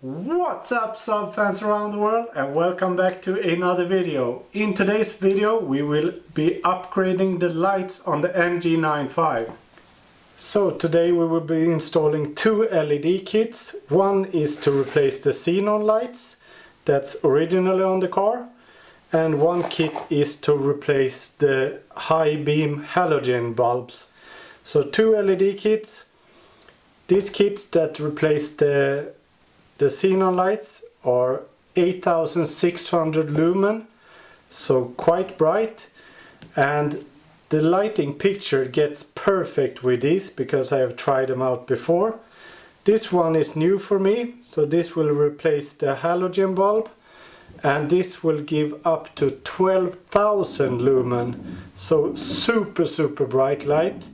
What's up, Saab fans around the world, and welcome back to another video. In today's video we will be upgrading the lights on the ng9-5. So today we will be installing two LED kits. One is to replace the Xenon lights that's originally on the car, and one kit is to replace the Highbeam Halogen bulbs. So two LED kits. These kits that replace the Xenon lights are 8600 lumen, so quite bright, and the lighting picture gets perfect with these because I have tried them out before. This one is new for me, so this will replace the halogen bulb, and this will give up to 12,000 lumen, so super bright light.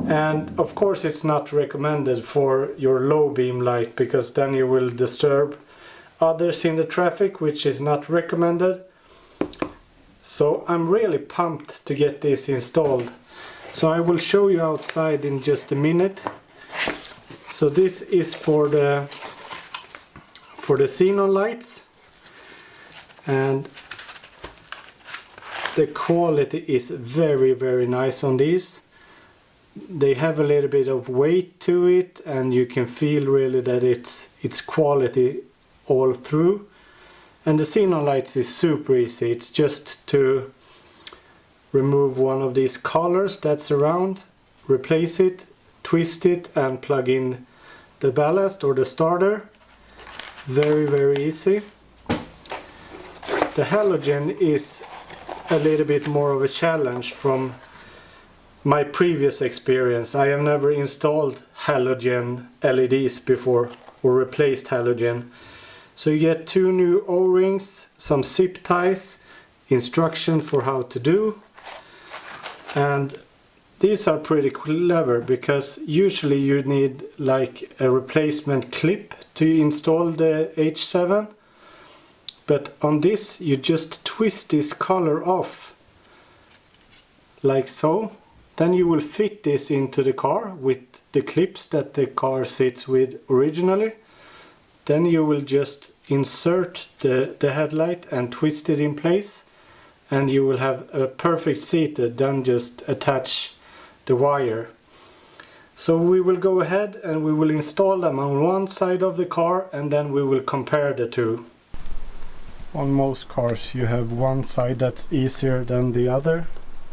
And of course it's not recommended for your low beam light, because then you will disturb others in the traffic, which is not recommended. So I'm really pumped to get this installed. So I will show you outside in just a minute. So this is for the Xenon lights, and the quality is very nice on these. They have a little bit of weight to it, and you can feel really that it's quality all through. And the Xenon lights is super easy. It's just to remove one of these collars that's around, replace it, twist it, and plug in the ballast or the starter. Very easy. The halogen is a little bit more of a challenge from my previous experience. I have never installed halogen LEDs before, or replaced halogen. So you get two new O-rings, some zip ties, instruction for how to do. And these are pretty clever, because usually you need like a replacement clip to install the H7. But on this you just twist this collar off, like so. Then you will fit this into the car with the clips that the car sits with originally. Then you will just insert the headlight and twist it in place, and you will have a perfect seated, then just attach the wire. So we will go ahead and we will install them on one side of the car, and then we will compare the two. On most cars you have one side that's easier than the other.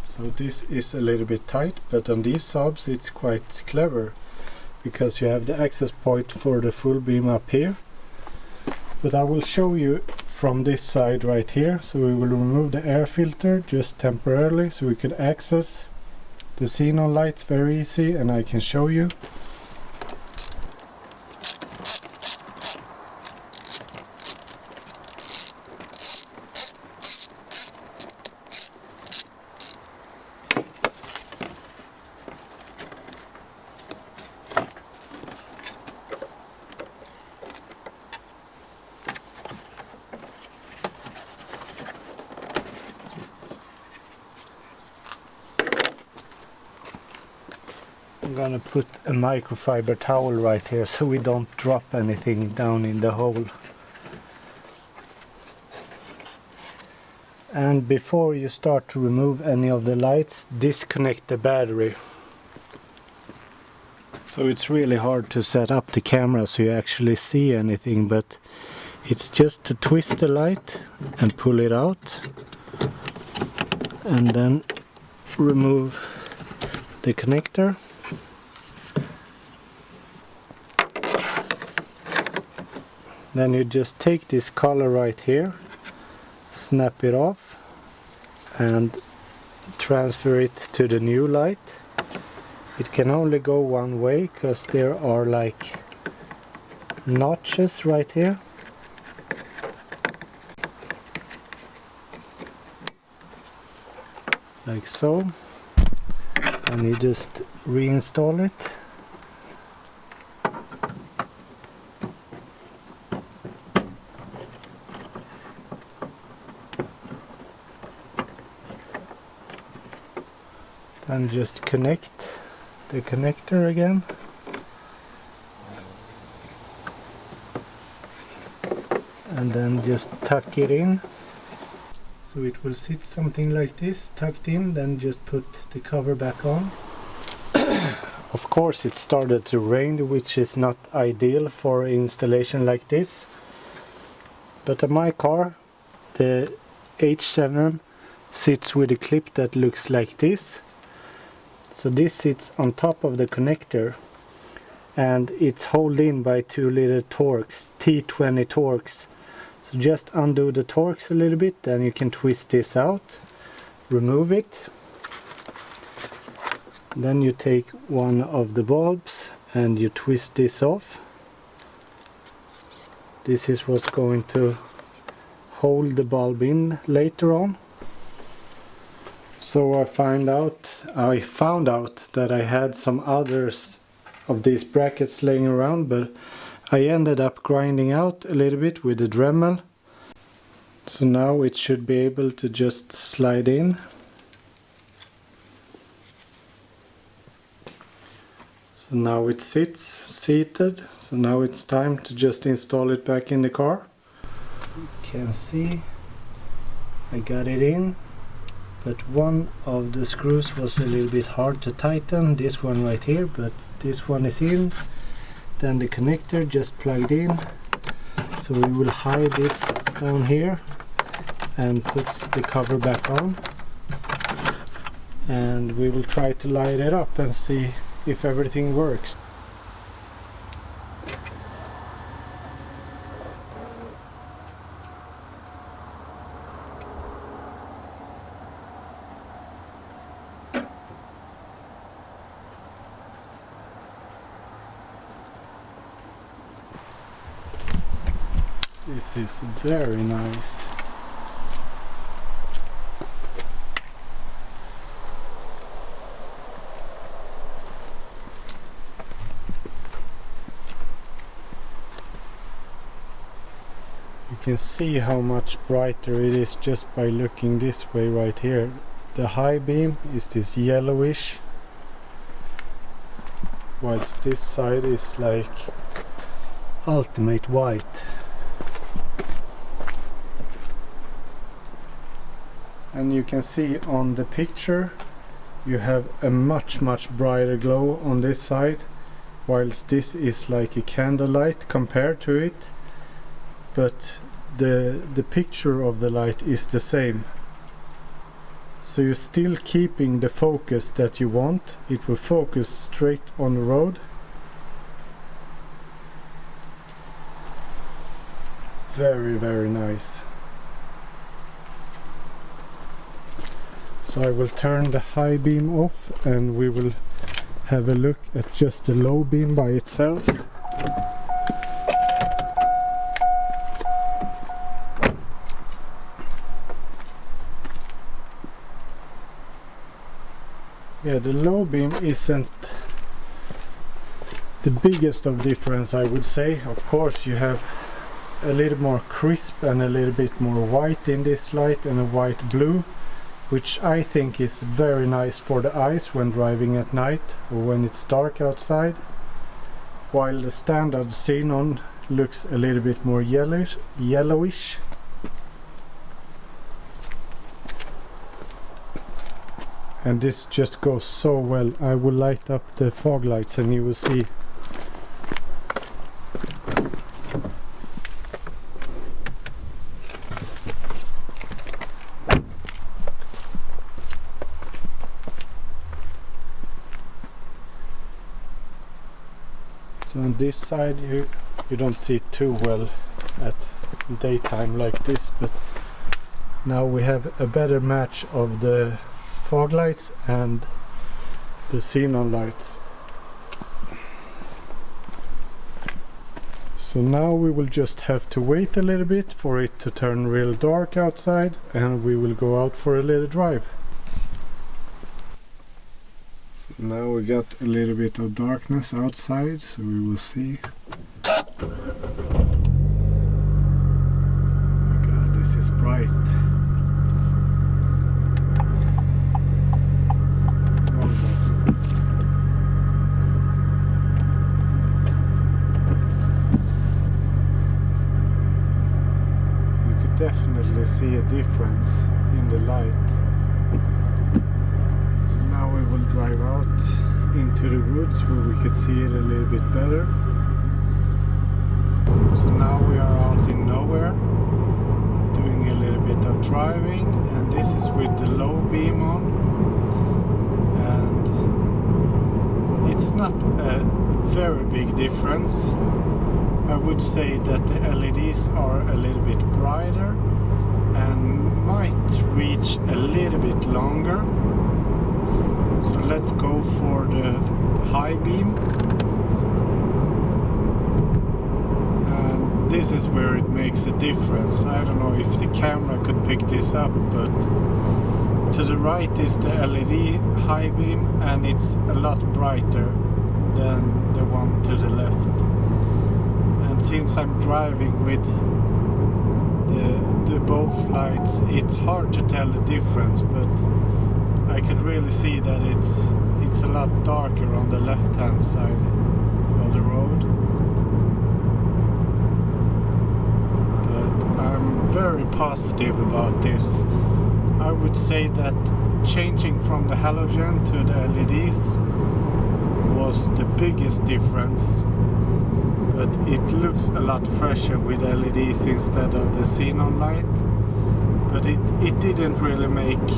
So this is a little bit tight, but on these Saabs it's quite clever, because you have the access point for the full beam up here. But I will show you from this side right here. So we will remove the air filter just temporarily, so we can access the Xenon lights very easy, and I can show you. I'm gonna put a microfiber towel right here so we don't drop anything down in the hole. And before you start to remove any of the lights, disconnect the battery. So it's really hard to set up the camera so you actually see anything, but it's just to twist the light and pull it out, and then remove the connector. Then you just take this collar right here, snap it off, and transfer it to the new light. It can only go one way, because there are like notches right here. Like so. And you just reinstall it. And just connect the connector again. and then just tuck it in. So it will sit something like this, tucked in, then just put the cover back on. Of course it started to rain, which is not ideal for installation like this. But on my car, the H7 sits with a clip that looks like this. So this sits on top of the connector, and it's held in by 2 little Torx, T20 Torx. So just undo the Torx a little bit, then you can twist this out, remove it. Then you take one of the bulbs and you twist this off. This is what's going to hold the bulb in later on. So I found out that I had some others of these brackets laying around, but I ended up grinding out a little bit with the Dremel. So now it should be able to just slide in. So now it sits seated, so now it's time to just install it back in the car. You can see I got it in, but one of the screws was a little bit hard to tighten, this one right here, but this one is in. Then the connector just plugged in, so we will hide this down here and put the cover back on, and we will try to light it up and see if everything works. This is very nice. You can see how much brighter it is just by looking this way right here. The high beam is this yellowish, whilst this side is like ultimate white. And you can see on the picture you have a much brighter glow on this side, whilst this is like a candlelight compared to it, but the picture of the light is the same. So you're still keeping the focus that you want. It will focus straight on the road. Very nice. So I will turn the high beam off and we will have a look at just the low beam by itself. Yeah, the low beam isn't the biggest of difference, I would say. Of course you have a little more crisp and a little bit more white in this light, and a white blue, which I think is very nice for the eyes when driving at night or when it's dark outside, while the standard Xenon looks a little bit more yellowish. And this just goes so well. I will light up the fog lights and you will see. So on this side you don't see it too well at daytime like this, but now we have a better match of the fog lights and the xenon lights. So now we will just have to wait a little bit for it to turn real dark outside, and we will go out for a little drive. So now we got a little bit of darkness outside, so we will see. Oh my god, this is bright. definitely see a difference in the light. So now we will drive out into the woods where we could see it a little bit better. So now we are out in nowhere, doing a little bit of driving, and this is with the low beam on, and it's not a very big difference. I would say that the LEDs are a little bit brighter and might reach a little bit longer. So let's go for the high beam. And this is where it makes a difference. I don't know if the camera could pick this up, but to the right is the LED high beam, and it's a lot brighter than the one to the left. And since I'm driving with the both lights, it's hard to tell the difference, but I can really see that it's a lot darker on the left hand side of the road. But I'm very positive about this. I would say that changing from the halogen to the LEDs was the biggest difference. But it looks a lot fresher with LEDs instead of the Xenon light. But it didn't really make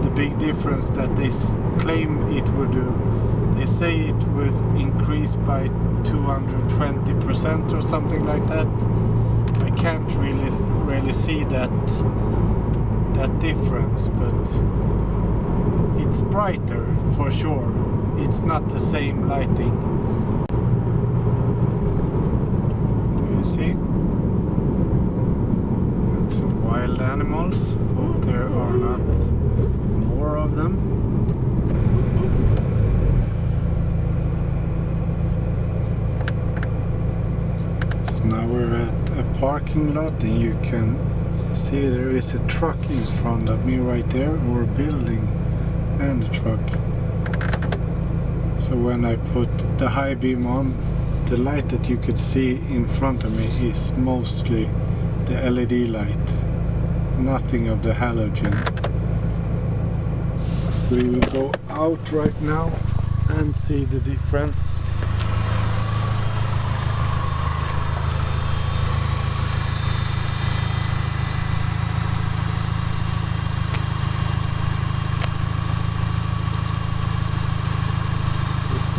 the big difference that they claim it would do. They say it would increase by 220% or something like that. I can't really see that difference, but it's brighter for sure. It's not the same lighting. See, got some wild animals. Hope there are not more of them. So now we're at a parking lot, and you can see there is a truck in front of me right there, or a building and a truck. So when I put the high beam on, the light that you could see in front of me is mostly the LED light, nothing of the halogen. We will go out right now and see the difference.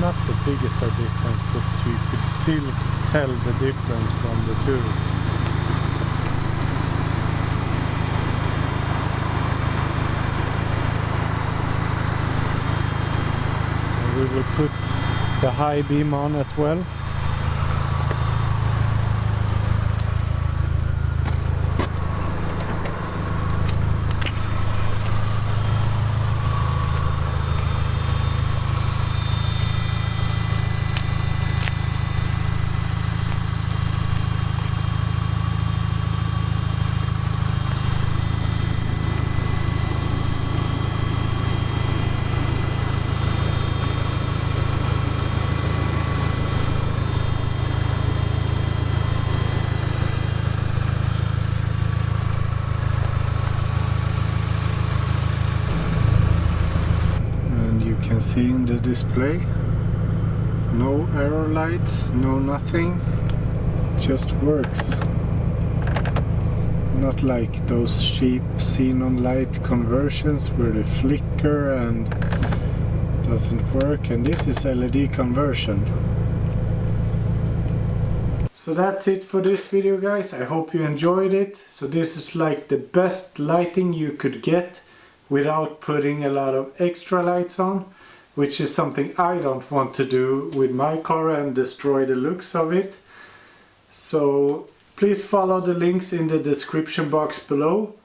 Not the biggest of difference, but you could still tell the difference from the two. And we will put the high beam on as well. See in the display, no arrow lights, no nothing, just works. Not like those cheap xenon light conversions where they flicker and doesn't work, and this is LED conversion. So that's it for this video, guys. I hope you enjoyed it. So this is like the best lighting you could get without putting a lot of extra lights on, which is something I don't want to do with my car and destroy the looks of it. So please follow the links in the description box below.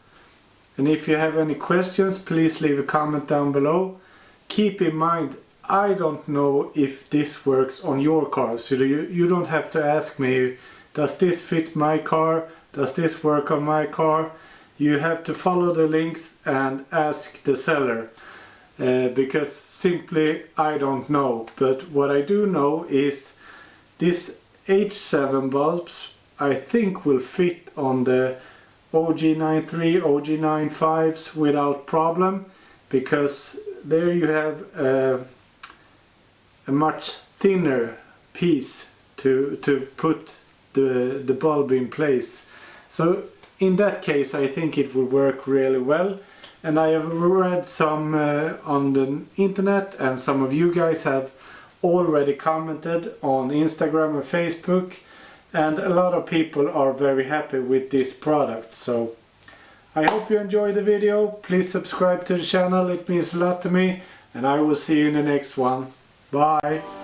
And if you have any questions, please leave a comment down below. Keep in mind, I don't know if this works on your car, so you don't have to ask me, does this fit my car? Does this work on my car? You have to follow the links and ask the seller. Because simply I don't know, but what I do know is this H7 bulbs I think will fit on the OG93, OG95s without problem, because there you have a much thinner piece to put the bulb in place. So in that case I think it will work really well. And I have read some on the internet, and some of you guys have already commented on Instagram and Facebook, and a lot of people are very happy with this product. So I hope you enjoyed the video. Please subscribe to the channel, it means a lot to me, and I will see you in the next one. Bye!